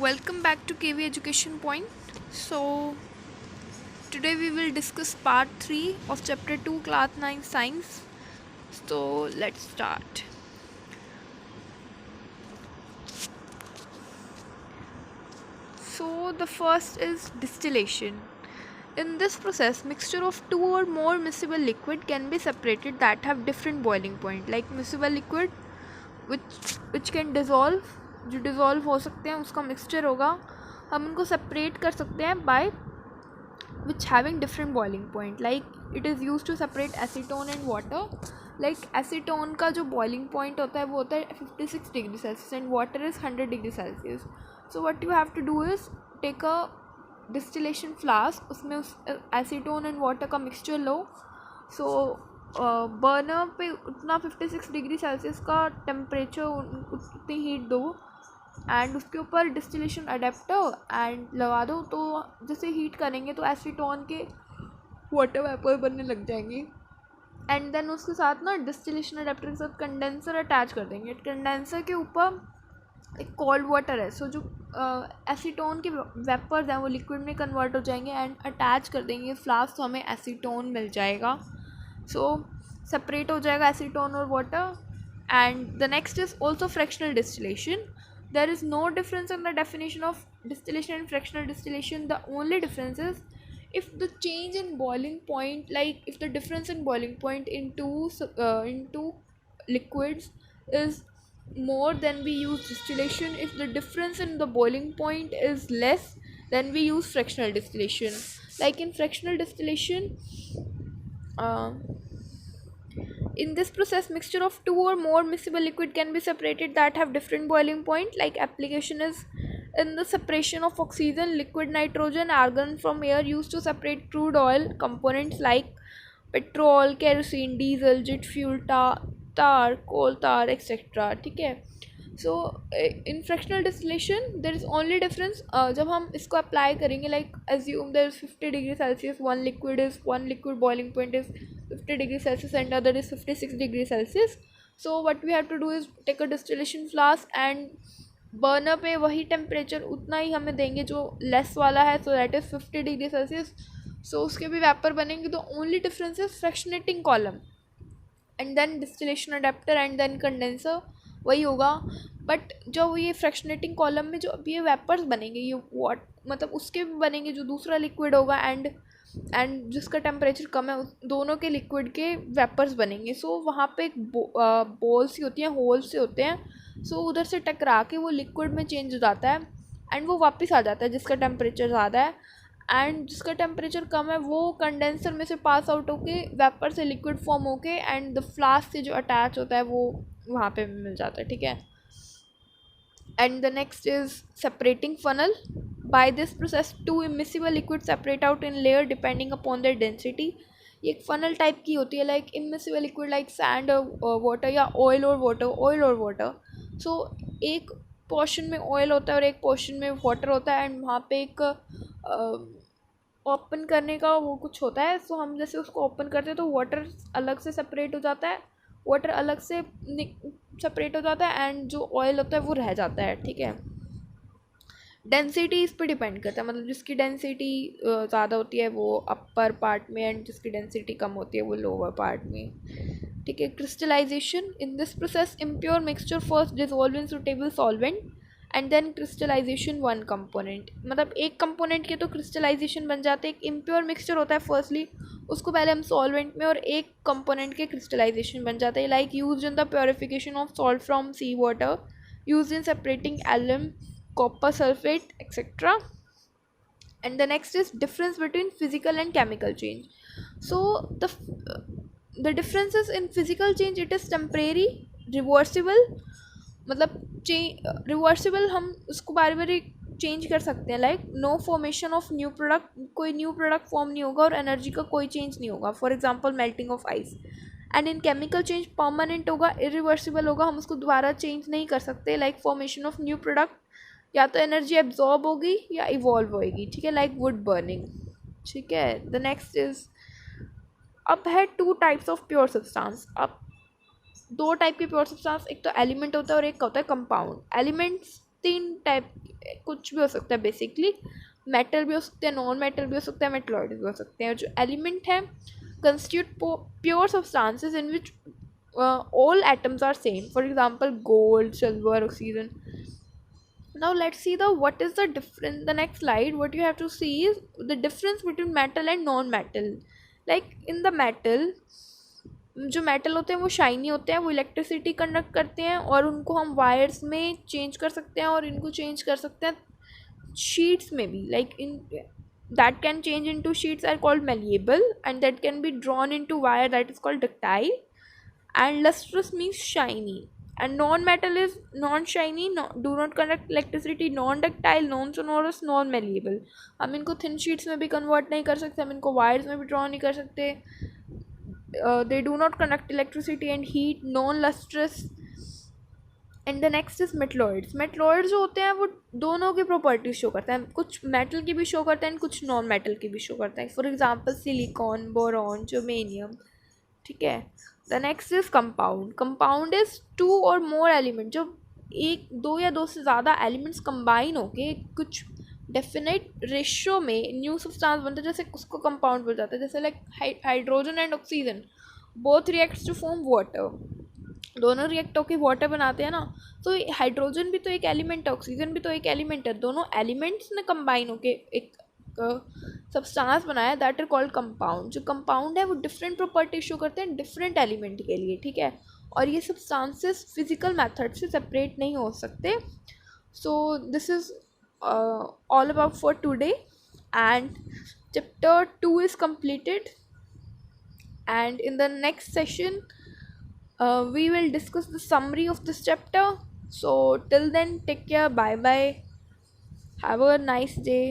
Welcome back to KV Education Point. So, today we will discuss part 3 of chapter 2, class 9 science. So, let's start. So, the first is distillation. In this process, mixture of two or more miscible liquid can be separated that have different boiling point. Like miscible liquid which can dissolve, जो dissolve हो सकते हैं उसका mixture होगा, हम उनको separate कर सकते हैं by which having different boiling point. Like it is used to separate acetone and water. Like acetone का जो boiling point होता है वो होता है 56 degree Celsius and water is 100 degree Celsius. So what you have to do is take a distillation flask, उसमें उस acetone and water का mixture लो. So बर्नर पे उतना 56 डिग्री सेल्सियस का टेम्परेचर उतनी हीट दो एंड उसके ऊपर डिस्टिलेशन अडेप्टर एंड लगा दो. तो जैसे हीट करेंगे तो एसीटोन के वाटर वेपर बनने लग जाएंगे एंड देन उसके साथ ना डिस्टिलेशन अडेप्टर के साथ कंडेंसर अटैच कर देंगे. कंडेंसर के ऊपर एक कोल्ड वाटर है, सो जो एसीटोन के वेपर्स हैं वो लिक्विड में कन्वर्ट हो जाएंगे एंड अटैच कर देंगे फ्लास्क, तो हमें एसीटोन मिल जाएगा. सो सेपरेट हो जाएगा एसीटोन और water. And the next is also fractional distillation. There is no difference in the definition of distillation and fractional distillation. The only difference is if the change in boiling point, like if the difference in boiling point in two liquids is more, then we use distillation. If the difference in the boiling point is less, then we use fractional distillation. Like in fractional distillation, uh, in this process, mixture of two or more miscible liquid can be separated that have different boiling point. Like application is in the separation of oxygen, liquid nitrogen, argon from air used to separate crude oil components like petrol, kerosene, diesel, jet fuel, tar, coal tar, etc. ठीक है. So in fractional distillation there is only difference जब हम इसको apply करेंगे. Like assume there is 50 degree Celsius, one liquid boiling point is 50 degree Celsius and other is 56 degree Celsius. So what we have to do is take a distillation flask and burner पे वही temperature उतना ही हमें देंगे जो less वाला है, so that is 50 degree Celsius. So उसके भी वेपर बनेंगे. तो only difference is fractionating column and then distillation adapter and then condenser, वही होगा. बट जो ये फ्रैक्शनेटिंग कॉलम में जो अभी ये वेपर्स बनेंगे, ये मतलब उसके भी बनेंगे जो दूसरा लिक्विड होगा एंड जिसका टेम्परेचर कम है, दोनों के लिक्विड के वेपर्स बनेंगे. सो वहाँ पे एक बॉल सी होती हैं, होल से होते हैं. सो उधर से टकरा के वो लिक्विड में चेंज हो जाता है एंड वो वापस आ जाता है जिसका टेम्परेचर ज़्यादा है. एंड जिसका टेम्परेचर कम है वो कंडेंसर में से पास आउट होके वेपर से लिक्विड फॉर्म होके एंड द फ्लास्क से जो अटैच होता है वो वहाँ पे मिल जाता है. ठीक है. And the next is separating funnel. By this process two immiscible liquids separate out in layer depending upon their density. ये एक फनल टाइप की होती है. Like immiscible liquid like sand और वाटर या ऑयल और वाटर. सो एक पोर्शन में ऑयल होता है और एक पोर्शन में वाटर होता है एंड वहाँ पे एक ओपन करने का वो कुछ होता है. सो हम जैसे उसको ओपन करते हैं तो वाटर अलग से सेपरेट हो जाता है, वाटर अलग से सेपरेट हो जाता है एंड जो ऑयल होता है वो रह जाता है. ठीक है. डेंसिटी इस पर डिपेंड करता है, मतलब जिसकी डेंसिटी ज़्यादा होती है वो अपर पार्ट में एंड जिसकी डेंसिटी कम होती है वो लोअर पार्ट में. ठीक है. Crystallization. In this process impure mixture first dissolve in suitable solvent and then crystallization one component. मतलब एक कंपोनेंट के तो क्रिस्टलाइजेशन बन जाते हैं. एक इम्प्योर मिक्सचर होता है फर्स्टली, उसको पहले हम सॉल्वेंट में और एक कंपोनेंट के क्रिस्टलाइजेशन बन जाते हैं. Like use in the purification of salt from sea water, use in separating alum, copper sulfate, etc. And the next is difference between physical and chemical change. So the differences in physical change, it is temporary, reversible. मतलब reversible हम उसको बार बार change कर सकते हैं. Like no formation of new product, कोई new product form नहीं होगा और एनर्जी का कोई चेंज नहीं होगा. For example melting of ice. And in chemical change permanent होगा, इरिवर्सिबल होगा, हम उसको दोबारा चेंज नहीं कर सकते. Like formation of new product या तो एनर्जी एब्जॉर्ब होगी या इवॉल्व होएगी. ठीक है. Like would burning. ठीक है. द नेक्स्ट इज अब है two types of pure substance. अब दो टाइप के प्योर सब्सटेंस, एक तो एलिमेंट होता है और एक होता है कंपाउंड. एलिमेंट्स तीन टाइप कुछ भी हो सकता है बेसिकली, मेटल भी हो सकते हैं, नॉन मेटल भी हो सकता है, मेटलॉइड भी हो सकते हैं. जो एलिमेंट है constitute pure substances in which all atoms are same. For example, gold, silver, oxygen. Now let's see the what is the difference. The next slide, what you have to see is the difference between metal and non-metal. Like in the metal, जो metal होते हैं वो shiny होते हैं, वो electricity conduct करते हैं और उनको हम वायर्स में चेंज कर सकते हैं और इनको चेंज कर सकते हैं शीट्स में भी. Like in that can change into sheets are called malleable, and that can be drawn into wire, that is called ductile. And lustrous means shiny, and non-metal is non-shiny, no, do not conduct electricity, non-ductile, non-sonorous, non-malleable. हम इनको thin sheets में भी convert नहीं कर सकते, हम इनको wires में भी draw नहीं कर सकते. They do not conduct electricity and heat, non-lustrous. And the next is metalloids. Metalloids जो होते हैं वो दोनों की प्रॉपर्टीज शो करते हैं, कुछ मेटल की भी शो करते हैं, कुछ नॉन मेटल की भी शो करते हैं. For example silicon, boron, germanium. ठीक है. The next is compound. Compound is two or more element, जो एक, दो या दो से ज़्यादा एलिमेंट्स कंबाइन होके कुछ डेफिनेट रेशियो में न्यू सब्सटेंस बनता है, जैसे उसको कंपाउंड बोला जाता है. जैसे like hydrogen and oxygen both reacts to form water, दोनों रिएक्ट होकर वाटर बनाते हैं ना. तो हाइड्रोजन भी तो एक एलिमेंट है, ऑक्सीजन भी तो एक एलिमेंट है, दोनों एलिमेंट्स ने कंबाइन होके एक सब्सटेंस बनाया, दैट आर कॉल्ड कंपाउंड. जो कंपाउंड है वो डिफरेंट प्रॉपर्टी शो करते हैं डिफरेंट एलिमेंट के लिए. ठीक है. और ये सब्सटेंसेस फिजिकल मेथड से सेपरेट नहीं हो सकते. So this is all about for today, and chapter 2 is completed, and in the next session we will discuss the summary of this chapter. So till then, take care, bye bye, have a nice day.